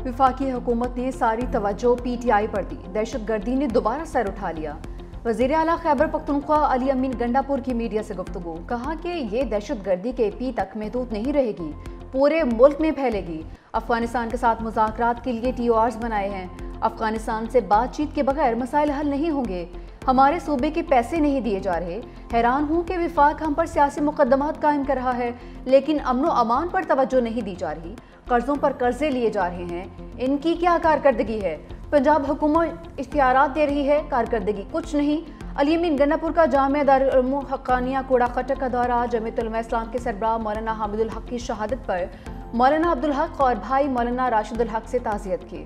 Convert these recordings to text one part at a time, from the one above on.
वफाकी हुकूमत ने सारी तवज्जो PTI पर दी। दहशत गर्दी ने दोबारा सर उठा लिया। वज़ीर आला खैबर पख्तूनख्वा अली अमीन गंडापुर की मीडिया से गुफ्तगू, कहा कि ये दहशत गर्दी के पी तक महदूद नहीं रहेगी, पूरे मुल्क में फैलेगी। अफगानिस्तान के साथ मुज़ाकरात के लिए TORs बनाए हैं। अफगानिस्तान से बातचीत के बगैर मसाइल हल नहीं होंगे। हमारे सूबे के पैसे नहीं दिए जा रहे। हैरान हूँ कि विफाक हम पर सियासी मुकदमात कायम कर रहा है, लेकिन अमनो अमान पर तवज्जो नहीं दी जा रही। कर्जों पर कर्जे लिए जा रहे हैं, इनकी क्या कारकर्दगी है? पंजाब हुकूमत इख्तियारात दे रही है, कारकर्दगी कुछ नहीं। अली अमीन गन्नापुर का जामिया दारुल उलूम हक्कानिया कूड़ा खटक का दौरा। जमीयत उलमा इस्लाम के सरबराह मौलाना हामिदुल हक की शहादत पर मौलाना अब्दुल हक और भाई मौलाना राशिदुल हक से ताज़ियत की।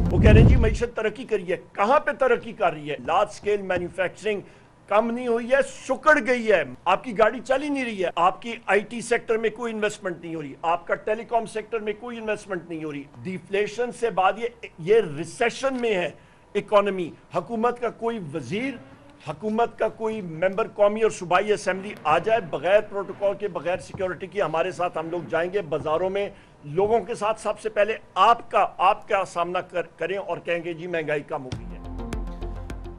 वो कह रहे हैं जी मईशत तरक्की करी है। कहाँ पे तरक्की कर रही है? लार्ज स्केल मैन्युफैक्चरिंग कम नहीं हुई है, सुकड़ गई है। आपकी गाड़ी चल ही नहीं रही है। आपकी IT सेक्टर में कोई इन्वेस्टमेंट नहीं हो रही, आपका टेलीकॉम सेक्टर में कोई इन्वेस्टमेंट नहीं हो रही। डिफ्लेशन से बाद ये रिसेशन में है इकोनॉमी। हुकूमत का कोई वजीर, हुकूमत का कोई मेंबर कौमी और सूबाई असेंबली आ जाए बगैर प्रोटोकॉल के, बगैर सिक्योरिटी के, हमारे साथ हम लोग जाएंगे बाजारों में लोगों के साथ, सबसे पहले आपका सामना करें और कहेंगे जी महंगाई कम हो गई है।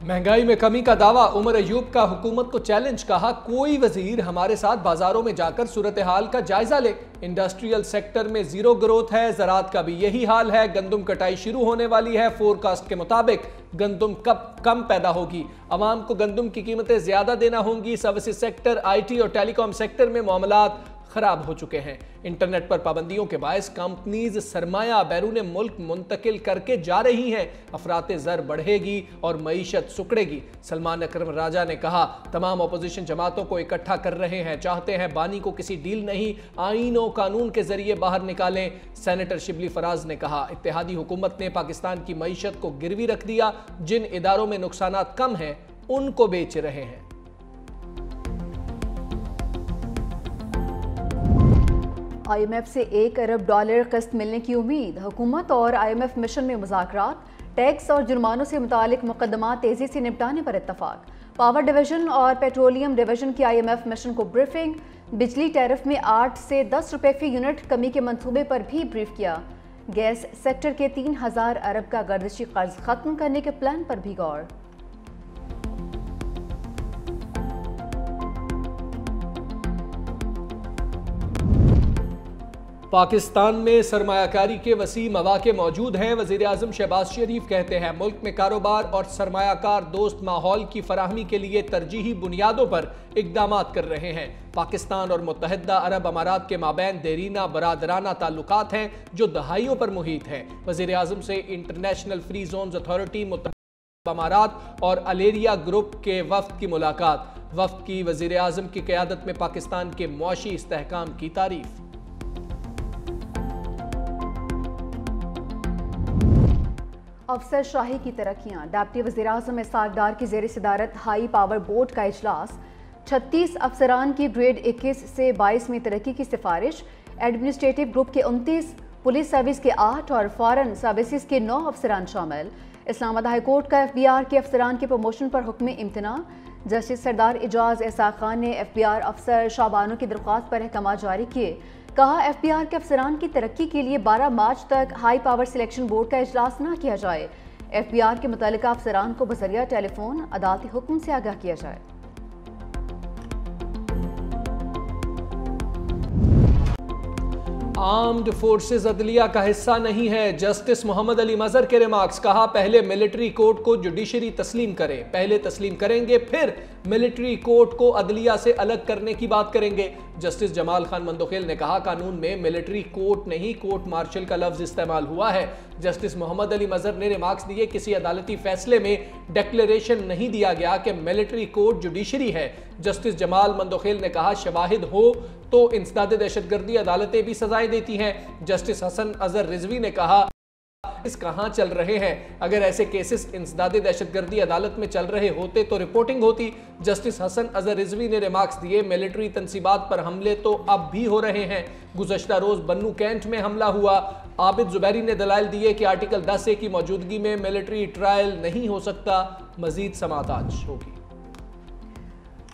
महंगाई में कमी का दावा। उमर अयूब का हुकूमत को चैलेंज, कहा कोई वजीर हमारे साथ बाजारों में जाकर सूरत हाल का जायजा ले। इंडस्ट्रियल सेक्टर में जीरो ग्रोथ है, ज़राअत का भी यही हाल है। गंदम कटाई शुरू होने वाली है, फोरकास्ट के मुताबिक गंदम कब कम पैदा होगी। अवाम को गंदम की कीमतें ज्यादा देना होंगी। सर्विसेज सेक्टर, IT और टेलीकॉम सेक्टर में मामलात खराब हो चुके हैं। इंटरनेट पर पाबंदियों के बायस कंपनीज सरमाया बैरून मुल्क मुंतकिल करके जा रही हैं। अफराते ज़र बढ़ेगी और मईशत सुकड़ेगी। सलमान अकरम राजा ने कहा तमाम अपोजिशन जमातों को इकट्ठा कर रहे हैं, चाहते हैं बानी को किसी डील नहीं, आईन और कानून के जरिए बाहर निकालें। सेनेटर शिबली फराज ने कहा इत्तेहादी हुकूमत ने पाकिस्तान की मईशत को गिरवी रख दिया। जिन इदारों में नुकसानात कम हैं उनको बेच रहे हैं। IMF से $1 अरब किस्त मिलने की उम्मीद। हुकूमत और IMF मिशन में मुज़ाकरात। टैक्स और जुर्मानों से मुतालिक मुकदमात तेजी से निपटाने पर इत्तफाक। पावर डिवीजन और पेट्रोलियम डिवीजन की IMF मिशन को ब्रीफिंग। बिजली टैरिफ में 8 से 10 रुपए फी यूनिट कमी के मंसूबे पर भी ब्रीफ किया। गैस सेक्टर के 3000 अरब का गर्दिशी कर्ज खत्म करने के प्लान पर भी गौर। पाकिस्तान में सरमायाकारी के वसी मौके मौजूद हैं। वज़ीर आज़म शहबाज शरीफ कहते हैं मुल्क में कारोबार और सरमायाकार दोस्त माहौल की फराहमी के लिए तरजीही बुनियादों पर इक़दामात कर रहे हैं। पाकिस्तान और मुत्तहिदा अरब अमारात के माबैन देरीना बरादराना ताल्लुकात हैं जो दहाइयों पर मुहित हैं। वज़ीर आज़म से इंटरनेशनल फ्री जोन्स अथॉरिटी, मुत्तहिदा अमारात और अलेरिया ग्रुप के वफ्द की मुलाकात। वफ्द की वज़ीर आज़म की क़यादत में पाकिस्तान के मुआशी इस्तेहकाम की तारीफ। अफसर शाही की तरक्कियां। डिप्टी वज़ीर-ए-आज़म इसहाक डार की ज़ेर सदारत हाई पावर बोर्ड का इजलास। 36 अफसरान की ग्रेड 21 से 22 में तरक्की की सिफारिश। एडमिनिस्ट्रेटिव ग्रुप के 29, पुलिस सर्विस के 8 और फॉरेन सर्विसेज के 9 अफसरान शामिल। इस्लामाबाद हाई कोर्ट का FBR के अफसरान के प्रमोशन पर हुक्म इम्तना। जस्टिस सरदार एजाज एहसाक खान ने FBR अफसर शाहबानों की दरख्वास्त पर अहकाम जारी किए। कहा FBR के अफसरान की तरक्की के लिए 12 मार्च तक हाई पावर सिलेक्शन बोर्ड का इजलास न किया जाए। FBR के मुतालिका अफसरान को बजरिया टेलीफोन अदालती हुक्म से आगाह किया जाए। आर्म्ड फोर्सेस अदलिया का हिस्सा नहीं है, जस्टिस मोहम्मद अली मजहर के रिमार्क्स। कहा पहले मिलिट्री कोर्ट को जुडिशरी तस्लीम करें, पहले तस्लीम करेंगे फिर मिलिट्री कोर्ट को अदलिया से अलग करने की बात करेंगे। जस्टिस जमाल खान मंदोखेल ने कहा कानून में मिलिट्री कोर्ट नहीं कोर्ट मार्शल का लफ्ज इस्तेमाल हुआ है। जस्टिस मोहम्मद अली मजहर ने रिमार्क्स दिए किसी अदालती फैसले में डिक्लेरेशन नहीं दिया गया कि मिलिट्री कोर्ट जुडिशरी है। जस्टिस जमाल मंदोखेल ने कहा शवाहिद हो तो इंसदाद दहशतगर्दी अदालतें भी सजाएं देती हैं। जस्टिस हसन अजहर रिजवी ने कहा इस कहां चल रहे हैं, अगर ऐसे केसेस इंसदाद दहशतगर्दी अदालत में चल रहे होते तो रिपोर्टिंग होती। जस्टिस हसन अजहर रिजवी ने रिमार्क्स दिए मिलिट्री तनसीबात पर हमले तो अब भी हो रहे हैं। गुज़श्ता रोज बन्नू कैंट में हमला हुआ। आबिद जुबैरी ने दलाइल दिए कि आर्टिकल 10A की मौजूदगी में मिलिट्री ट्रायल नहीं हो सकता। मजीद समात आज होगी।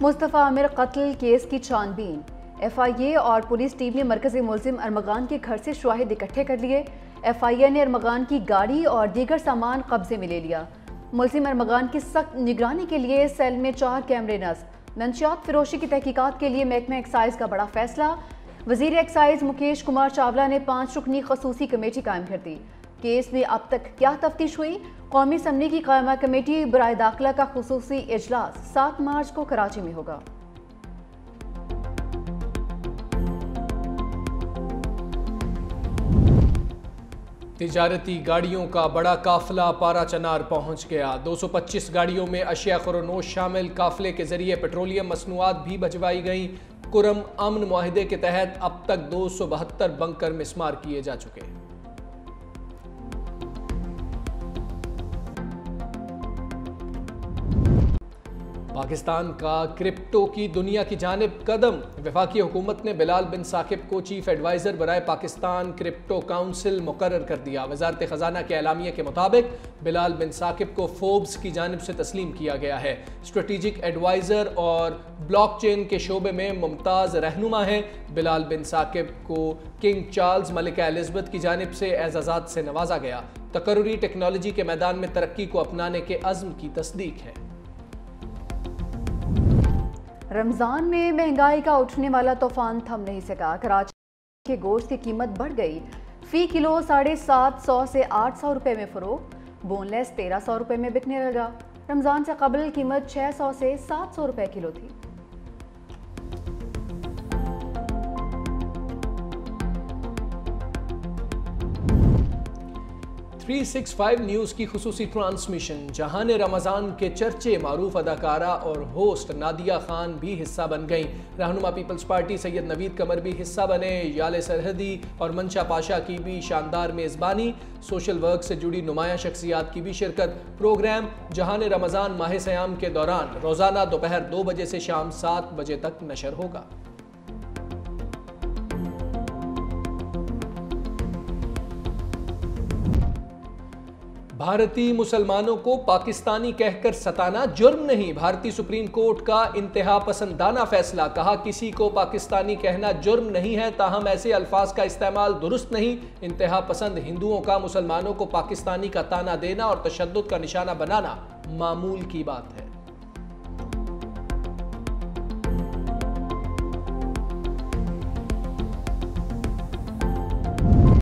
मुस्तफ़ा आमिर कत्ल केस की छानबीन। FIA और पुलिस टीम ने मरकजी मुलजिम अरमगान के घर से शवाहिद इकट्ठे कर लिए। FIA ने अरमगान की गाड़ी और दीगर सामान कब्जे में ले लिया। मुलजिम अरमगान की सख्त निगरानी के लिए सेल में 4 कैमरे नस्ब। मंशियात फिरोशी की तहकीकात के लिए महकमा एक्साइज का बड़ा फैसला। वजीर एक्साइज मुकेश कुमार चावला ने 5 रुकनी खसूसी कमेटी कायम कर दी। केस में अब तक क्या तफ्तीश हुई? कौमी असम्बली की कायमा कमेटी बराए दाखिला का खसूसी इजलास 7 मार्च को कराची में होगा। तिजारती गाड़ियों का बड़ा काफिला पारा चनार पहुंच गया। 225 गाड़ियों में अशिया खुरोनोश शामिल काफिले के जरिए पेट्रोलियम मसनूआत भी भिजवाई गई। कुरम अमन मुआहिदे के तहत अब तक 272 बंकर मिस्मार किए जा चुके। पाकिस्तान का क्रिप्टो की दुनिया की जानिब कदम। वफाकी हुकूमत ने बिलाल बिन साकिब को चीफ एडवाइजर बराए पाकिस्तान क्रिप्टो काउंसिल मुकर्रर कर दिया। वजारत खजाना के एलामिया के मुताबिक बिलाल बिन साकिब को फोर्ब्स की जानिब से तस्लीम किया गया है। स्ट्रेटेजिक एडवाइजर और ब्लॉकचेन के शोबे में मुमताज़ रहनुमा हैं। बिलाल बिन साकिब को किंग चार्ल्स मलिका एलिजबेथ की जानिब से एजाज़ात से नवाजा गया। तकर्रुरी टेक्नोलॉजी के मैदान में तरक्की को अपनाने के अज़्म की तस्दीक है। रमज़ान में महंगाई का उठने वाला तूफान थम नहीं सका। कराची के गोश्त की कीमत बढ़ गई। फ़ी किलो 750 से 800 रुपये में फ़रोख्त। बोनलेस 1300 रुपये में बिकने लगा। रमज़ान से कबल कीमत 600 से 700 रुपये किलो थी। 365 न्यूज़ की खुसूसी ट्रांसमिशन। जहान रमज़ान के चर्चे मारूफ अदाकारा और होस्ट नादिया खान भी हिस्सा बन गईं। रहनुमा पीपल्स पार्टी सैयद नवीद कमर भी हिस्सा बने। याले सरहदी और मंशा पाशा की भी शानदार मेज़बानी। सोशल वर्क से जुड़ी नुमाया शख्सियात की भी शिरकत। प्रोग्राम जहान रमज़ान माह सयाम के दौरान रोज़ाना दोपहर 2 बजे से शाम 7 बजे तक नशर होगा। भारतीय मुसलमानों को पाकिस्तानी कहकर सताना जुर्म नहीं। भारतीय सुप्रीम कोर्ट का इंतहा पसंदाना फैसला। कहा किसी को पाकिस्तानी कहना जुर्म नहीं है, ताहम ऐसे अल्फाज का इस्तेमाल दुरुस्त नहीं। इंतहा पसंद हिंदुओं का मुसलमानों को पाकिस्तानी का ताना देना और तशद्दुद का निशाना बनाना मामूल की बात है।